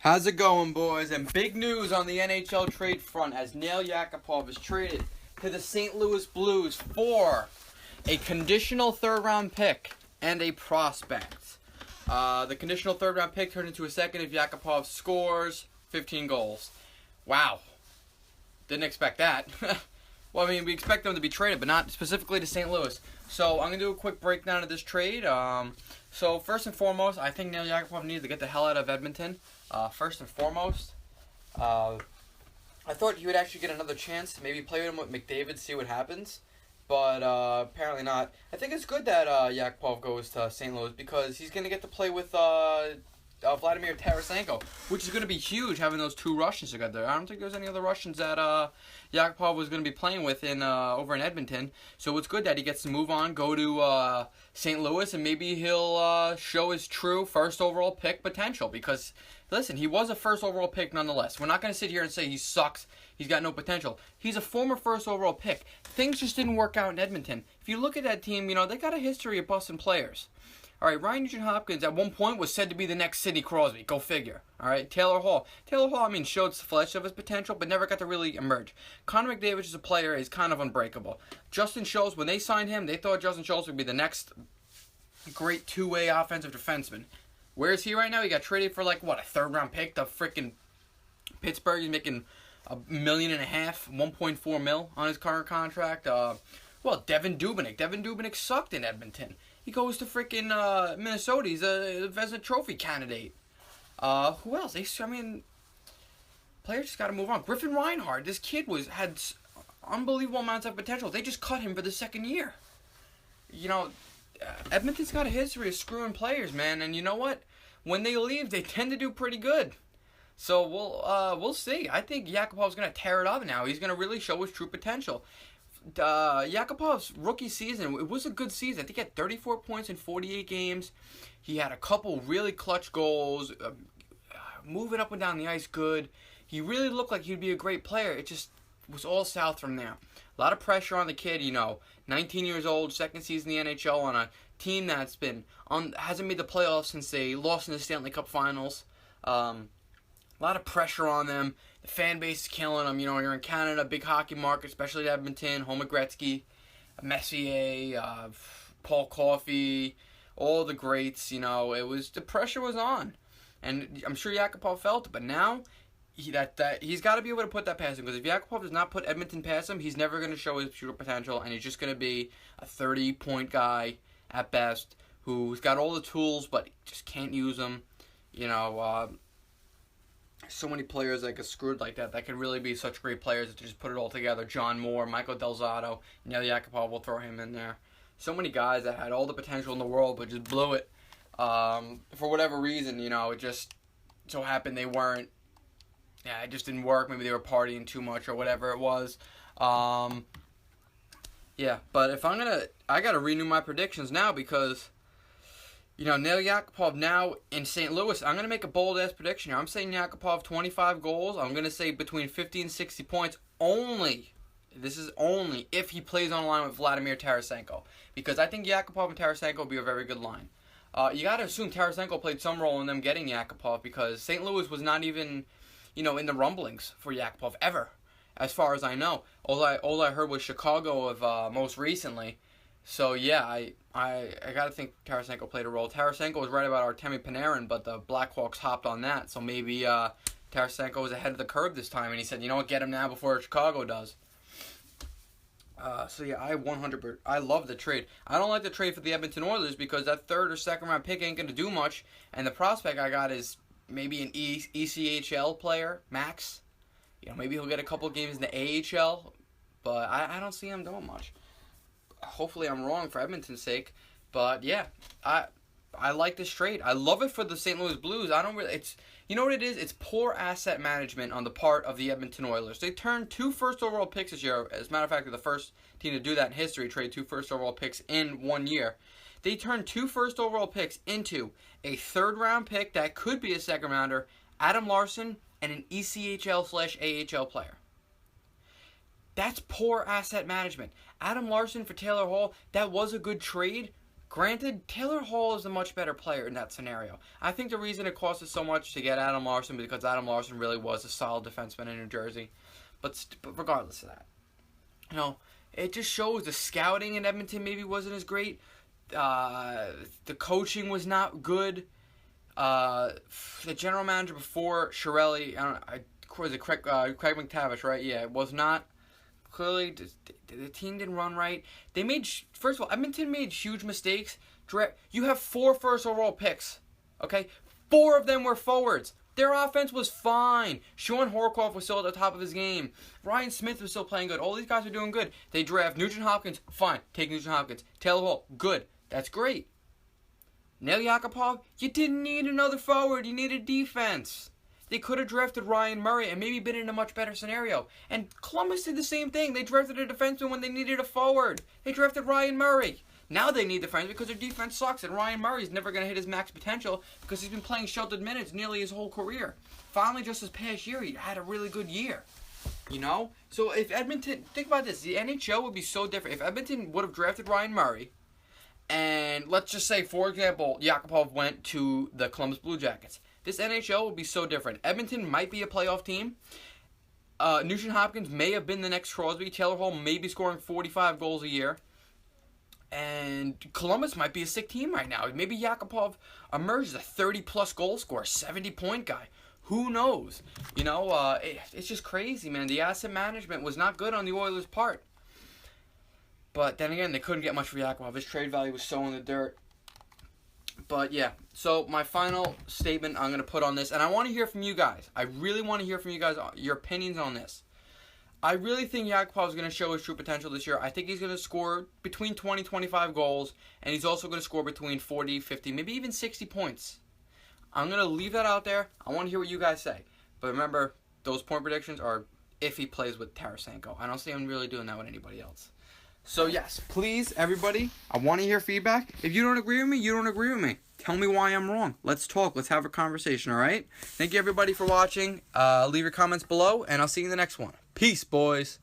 How's it going, boys? And big news on the NHL trade front as Nail Yakupov is traded to the St. Louis Blues for a conditional third-round pick and a prospect. The conditional third-round pick turned into a second if Yakupov scores 15 goals. Wow. Didn't expect that. Well, I mean, we expect them to be traded, but not specifically to St. Louis. So I'm going to do a quick breakdown of this trade. So first and foremost, I think Nail Yakupov needed to get the hell out of Edmonton. First and foremost, I thought he would actually get another chance to maybe play with him with McDavid, see what happens. But apparently not. I think it's good that Yakupov goes to St. Louis because he's going to get to play with Vladimir Tarasenko, which is going to be huge having those two Russians together. I don't think there's any other Russians that Yakupov was going to be playing with over in Edmonton. So it's good that he gets to move on, go to St. Louis, and maybe he'll show his true first overall pick potential. Because, listen, he was a first overall pick nonetheless. We're not going to sit here and say he sucks, he's got no potential. He's a former first overall pick. Things just didn't work out in Edmonton. If you look at that team, you know, they got a history of busting players. All right, Ryan Nugent-Hopkins at one point was said to be the next Sidney Crosby. Go figure. All right, Taylor Hall. I mean, showed the flesh of his potential, but never got to really emerge. Connor McDavid as a player is kind of unbreakable. Justin Schultz, when they signed him, they thought Justin Schultz would be the next great two-way offensive defenseman. Where is he right now? He got traded for, like, what, a third-round pick to freaking Pittsburgh. He's making $1.5 million, $1.4 million on his current contract. Well, Devin Dubnyk. Devin Dubnyk sucked in Edmonton. He goes to freaking Minnesota. He's a Vezina Trophy candidate. Who else? Players just got to move on. Griffin Reinhart. This kid had unbelievable amounts of potential. They just cut him for the second year. You know, Edmonton's got a history of screwing players, man. And you know what? When they leave, they tend to do pretty good. So we'll see. I think Yakupov's going to tear it up now. He's going to really show his true potential. Yakupov's rookie season, it was a good season. I think he had 34 points in 48 games. He had a couple really clutch goals, moving up and down the ice good. He really looked like he'd be a great player. It just was all south from there. A lot of pressure on the kid, you know. 19 years old, second season in the NHL on a team that's been hasn't made the playoffs since they lost in the Stanley Cup Finals. A lot of pressure on them. The fan base is killing them. You know, you're in Canada, big hockey market, especially Edmonton, home of Gretzky, Messier, Paul Coffey, all the greats. You know, the pressure was on, and I'm sure Yakupov felt it. But now, he's got to be able to put that past him. Because if Yakupov does not put Edmonton past him, he's never going to show his true potential, and he's just going to be a 30-point guy at best who's got all the tools but just can't use them. You know. So many players that get screwed like that could really be such great players that just put it all together. John Moore, Michael Del Zotto, Nail Yakupov, will throw him in there. So many guys that had all the potential in the world but just blew it. For whatever reason, you know, it just so happened they weren't. Yeah, it just didn't work. Maybe they were partying too much or whatever it was. Yeah, but if I gotta renew my predictions now because, you know, Nail Yakupov now in St. Louis, I'm going to make a bold-ass prediction here. I'm saying Yakupov 25 goals. I'm going to say between 50 and 60 points only. This is only if he plays on a line with Vladimir Tarasenko. Because I think Yakupov and Tarasenko will be a very good line. You got to assume Tarasenko played some role in them getting Yakupov because St. Louis was not even, you know, in the rumblings for Yakupov ever, as far as I know. All I heard was Chicago of most recently. So, yeah, I got to think Tarasenko played a role. Tarasenko was right about Artemi Panarin, but the Blackhawks hopped on that. So maybe Tarasenko was ahead of the curve this time, and he said, you know what, get him now before Chicago does. So, yeah, I love the trade. I don't like the trade for the Edmonton Oilers because that third or second round pick ain't going to do much, and the prospect I got is maybe an ECHL player, max. You know, maybe he'll get a couple games in the AHL, but I don't see him doing much. Hopefully I'm wrong for Edmonton's sake, but yeah, I like this trade. I love it for the St. Louis Blues. You know what it is? It's poor asset management on the part of the Edmonton Oilers. They turned 2 first overall picks this year. As a matter of fact, they're the first team to do that in history, trade 2 first overall picks in 1 year. They turned 2 first overall picks into a third round pick that could be a second rounder, Adam Larson, and an ECHL/AHL player. That's poor asset management. Adam Larson for Taylor Hall, that was a good trade. Granted, Taylor Hall is a much better player in that scenario. I think the reason it cost us so much to get Adam Larson because Adam Larson really was a solid defenseman in New Jersey. But regardless of that, you know, it just shows the scouting in Edmonton maybe wasn't as great. The coaching was not good. The general manager before Chiarelli, was it Craig McTavish, right? Yeah, it was not. Clearly, the team didn't run right. They made, first of all, Edmonton made huge mistakes. You have 4 first overall picks, okay? 4 of them were forwards. Their offense was fine. Sean Horkoff was still at the top of his game. Ryan Smith was still playing good. All these guys were doing good. They draft Nugent Hopkins, fine. Take Nugent Hopkins. Taylor Hall, good. That's great. Nail Yakupov, you didn't need another forward. You needed defense. They could have drafted Ryan Murray and maybe been in a much better scenario. And Columbus did the same thing. They drafted a defenseman when they needed a forward. They drafted Ryan Murray. Now they need defense because their defense sucks, and Ryan Murray's never going to hit his max potential because he's been playing sheltered minutes nearly his whole career. Finally, just this past year, he had a really good year. You know? So if Edmonton, think about this, the NHL would be so different. If Edmonton would have drafted Ryan Murray, and let's just say, for example, Yakupov went to the Columbus Blue Jackets, this NHL would be so different. Edmonton might be a playoff team. Nugent Hopkins may have been the next Crosby. Taylor Hall may be scoring 45 goals a year. And Columbus might be a sick team right now. Maybe Yakupov emerges a 30-plus goal scorer, 70-point guy. Who knows? You know, it's just crazy, man. The asset management was not good on the Oilers' part. But then again, they couldn't get much for Yakupov. His trade value was so in the dirt. But yeah, so my final statement I'm going to put on this, and I want to hear from you guys. I really want to hear from you guys, your opinions on this. I really think Yakupov is going to show his true potential this year. I think he's going to score between 20, 25 goals, and he's also going to score between 40, 50, maybe even 60 points. I'm going to leave that out there. I want to hear what you guys say. But remember, those point predictions are if he plays with Tarasenko. I don't see him really doing that with anybody else. So yes, please, everybody, I want to hear feedback. If you don't agree with me, you don't agree with me. Tell me why I'm wrong. Let's talk. Let's have a conversation, all right? Thank you, everybody, for watching. Leave your comments below, and I'll see you in the next one. Peace, boys.